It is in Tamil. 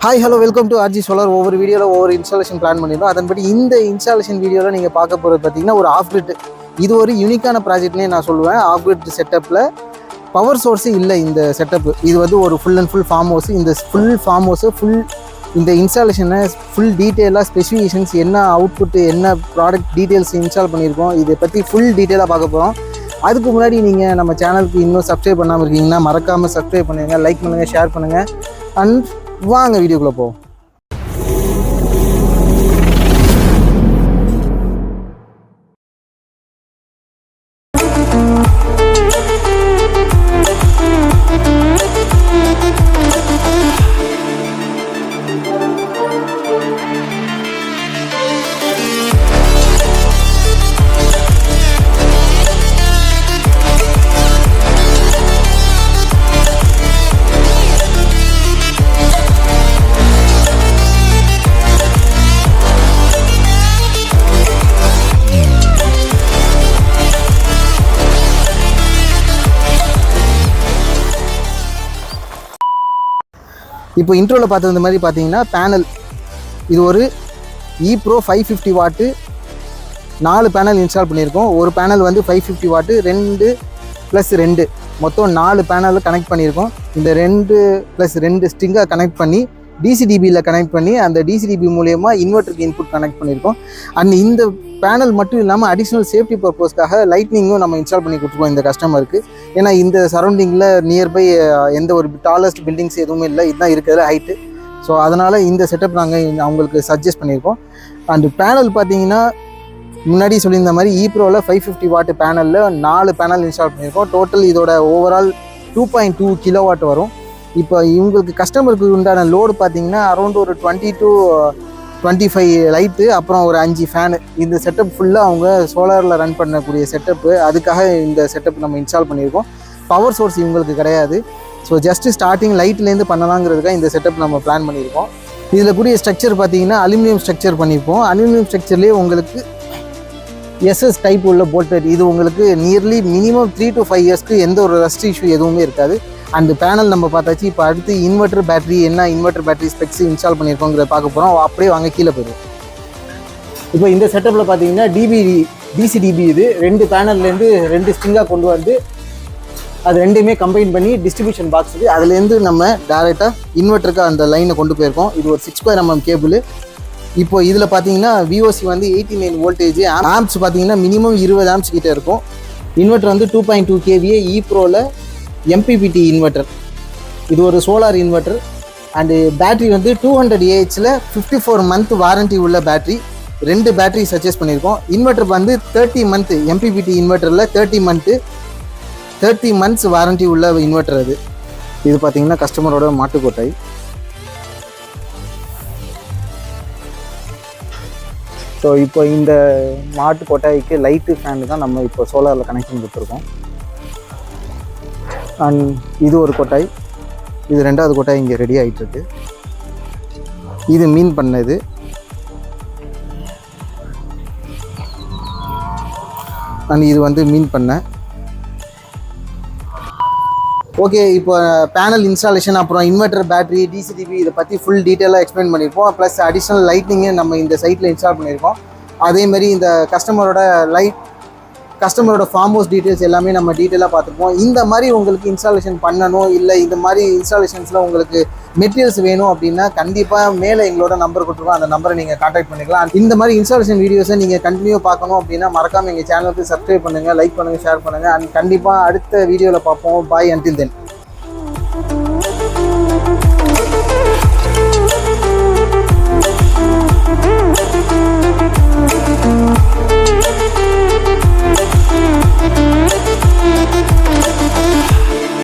Hi hello welcome to RG solar. ஒவ்வொரு வீடியோவில் ஒவ்வொரு இன்ஸ்டாலேஷன் பிளான் பண்ணியிருந்தோம். அதன்படி இந்த இன்ஸ்டாலேஷன் வீடியோவில் நீங்கள் பார்க்க போகிறது பார்த்தீங்கன்னா ஒரு ஆஃப் கிரிட். இது ஒரு யூனிக்கான ப்ராஜெக்ட்னே நான் சொல்லுவேன். ஆஃப் கிரிட் செட்டப்பில் பவர் சோர்ஸு இல்லை இந்த செட்டப். இது வந்து ஒரு full and full farm house. இந்த ஃபுல் ஃபார்ம் ஹவுஸு இந்த இன்ஸ்டாலேஷனை ஃபுல் டீட்டெயிலாக ஸ்பெசிஃபிகேஷன்ஸ் என்ன அவுட்புட்டு என்ன ப்ராடக்ட் டீட்டெயில்ஸ் இன்ஸ்டால் பண்ணியிருக்கோம் இதை பற்றி ஃபுல் டீட்டெயிலாக பார்க்க போகிறோம். அதுக்கு முன்னாடி நீங்கள் நம்ம சேனலுக்கு இன்னும் சப்ஸ்கிரைப் பண்ணாமல் இருக்கீங்கன்னா மறக்காமல் சப்ஸ்கிரைப் பண்ணுங்கள், லைக் பண்ணுங்கள், ஷேர் பண்ணுங்கள். அண்ட் வாங்க வீடியோக்குள்ளே போவோம். இப்போ இன்ட்ரோவில் பார்த்தது மாதிரி பார்த்தீங்கன்னா பேனல் இது ஒரு ஈப்ரோ 550 வாட்டு 4 பேனல் இன்ஸ்டால் பண்ணியிருக்கோம். ஒரு பேனல் வந்து 550 வாட்டு 2+2 மொத்தம் 4 பேனலில் கனெக்ட் பண்ணியிருக்கோம். இந்த 2+2 ஸ்ட்ரிங்கை கனெக்ட் பண்ணி டிசிடிபியில் கனெக்ட் பண்ணி அந்த டிசிடிபி மூலயமா இன்வெர்ட்டருக்கு இன்புட் கனெக்ட் பண்ணியிருக்கோம். அண்ட் இந்த பேனல் மட்டும் இல்லாமல் அடிஷ்னல் சேஃப்டி பர்பஸ்க்காக லைட்னிங்கும் நம்ம இன்ஸ்டால் பண்ணி கொடுத்துருக்கோம் இந்த கஸ்டமருக்கு. ஏன்னா இந்த சரௌண்டிங்கில் நியர்பை எந்த ஒரு டாலஸ்ட் பில்டிங்ஸ் எதுவுமே இல்லை, இதுதான் இருக்கிறது ஹைட்டு. ஸோ அதனால் இந்த செட்டப் நாங்கள் அவங்களுக்கு சஜஸ்ட் பண்ணியிருக்கோம். அண்ட் பேனல் பார்த்தீங்கன்னா முன்னாடி சொல்லியிருந்த மாதிரி ஈப்ரோவில் 550 வாட்டு பேனலில் 4 பேனல் இன்ஸ்டால் பண்ணியிருக்கோம். டோட்டல் இதோட ஓவரால் 2.2 கிலோவாட் வரும். இப்போ இவங்களுக்கு கஸ்டமருக்கு உண்டான லோடு பார்த்தீங்கன்னா அரௌண்ட் ஒரு 20 to 25 லைட்டு, அப்புறம் ஒரு 5 ஃபேனு. இந்த செட்டப் ஃபுல்லாக அவங்க சோலாரில் ரன் பண்ணக்கூடிய செட்டப்பு. அதுக்காக இந்த செட்டப் நம்ம இன்ஸ்டால் பண்ணியிருக்கோம். பவர் சோர்ஸ் இவங்களுக்கு கிடையாது. ஸோ ஜஸ்ட்டு ஸ்டார்டிங் லைட்லேருந்து பண்ணலாங்கிறதுக்காக இந்த செட்டப் நம்ம பிளான் பண்ணியிருக்கோம். இதில் கூடிய ஸ்ட்ரக்சர் பார்த்தீங்கன்னா அலுமினியம் ஸ்ட்ரக்சர் பண்ணியிருப்போம். அலுமினியம் ஸ்ட்ரக்சர்லேயே உங்களுக்கு எஸ்எஸ் டைப் உள்ள போல்டட். இது உங்களுக்கு நியர்லி மினிமம் 3 to 5 இயர்ஸ்க்கு எந்த ஒரு ரஸ்ட் இஷ்யூ எதுவுமே இருக்காது. அண்டு பேனல் நம்ம பார்த்தாச்சு. இப்போ அடுத்து இன்வெர்ட்டர் பேட்டரி என்ன இன்வெர்ட்டர் பேட்டரி ஸ்பெக்ஸ் இன்ஸ்டால் பண்ணியிருக்கோங்கிறத பார்க்க போகிறோம். அப்படியே வாங்க கீழே போயிடும். இப்போ இந்த செட்டப்பில் பார்த்தீங்கன்னா டிசிடிபி இது 2 பேனல்லேருந்து 2 ஸ்ட்ரிங்காக கொண்டு வந்து அது ரெண்டுமே கம்பைன் பண்ணி டிஸ்ட்ரிபியூஷன் பாக்ஸ் இது. அதுலேருந்து நம்ம டேரெக்டாக இன்வெர்ட்டருக்கு அந்த லைனை கொண்டு போயிருக்கோம். இது ஒரு 6.2 கேபிள். இப்போ இதில் பார்த்தீங்கன்னா விஓசி வந்து 89 வோல்டேஜ். ஆம்ப்ஸ் பார்த்தீங்கன்னா மினிமம் 20 ஆம்ப்ஸ் கிட்டே இருக்கும். இன்வெர்ட்டர் வந்து 2.2 kVA ஈப்ரோவில் எம்பிபிடி இன்வெர்ட்டர். இது ஒரு சோலார் இன்வெர்ட்டர். அண்டு பேட்ரி வந்து 200 AHல் 54 மந்த் வாரண்டி உள்ள பேட்ரி. 2 பேட்ரி சஜஸ்ட் பண்ணியிருக்கோம். இன்வெர்ட்டர் வந்து 30 மந்த் எம்பிபிடி இன்வெர்ட்டரில் 30 மந்த்ஸ் வாரண்டி உள்ள இன்வெர்ட்டர் அது. இது பார்த்தீங்கன்னா கஸ்டமரோட மாட்டுக்கோட்டை. ஸோ இப்போ இந்த மாட்டு கொட்டாய்க்கு லைட்டு ஃபேனு தான் நம்ம இப்போ சோலாரில் கனெக்ஷன் கொடுத்துருக்கோம். அண்ட் இது ஒரு கொட்டாய், இது 2வது கொட்டாய் இங்கே ரெடி ஆகிட்டுருக்கு. இது மீன் பண்ணது. அண்ட் இது வந்து மீன் பண்ண. ஓகே, இப்போ பேனல் இன்ஸ்டாலேஷன் அப்புறம் இன்வெர்ட்டர் பேட்டரி டிசிடிபி இதை பற்றி ஃபுல் டீட்டெயிலாக எக்ஸ்பிளைன் பண்ணியிருப்போம். ப்ளஸ் அடிஷ்னல் லைட்னிங்கு நம்ம இந்த சைட்டில் இன்ஸ்டால் பண்ணியிருக்கோம். அதேமாதிரி இந்த கஸ்டமரோட ஃபார்ம் ஹவுஸ் டீட்டெயில்ஸ் எல்லாமே நம்ம டீட்டெயிலாக பார்த்துருப்போம். இந்த மாதிரி உங்களுக்கு இன்ஸ்டாலேஷன் பண்ணணும், இல்லை இந்த மாதிரி இன்ஸ்டாலேஷன்ஸில் உங்களுக்கு மெட்டீரியல்ஸ் வேணும் அப்படின்னா கண்டிப்பாக மேலே எங்களோட நம்பர் கொடுத்துருக்கோம். அந்த நம்பரை நீங்கள் கான்டாக்ட் பண்ணிக்கலாம். இந்த மாதிரி இன்ஸ்டாலேஷன் வீடியோஸை நீங்கள் கண்டினியூ பார்க்கணும் அப்படின்னா மறக்காமல் எங்கள் சேனலுக்கு சப்ஸ்கிரைப் பண்ணுங்கள், லைக் பண்ணுங்கள், ஷேர் பண்ணுங்கள். அண்ட் கண்டிப்பாக அடுத்த வீடியோவில் பார்ப்போம். பாய், அன்டில் தென்.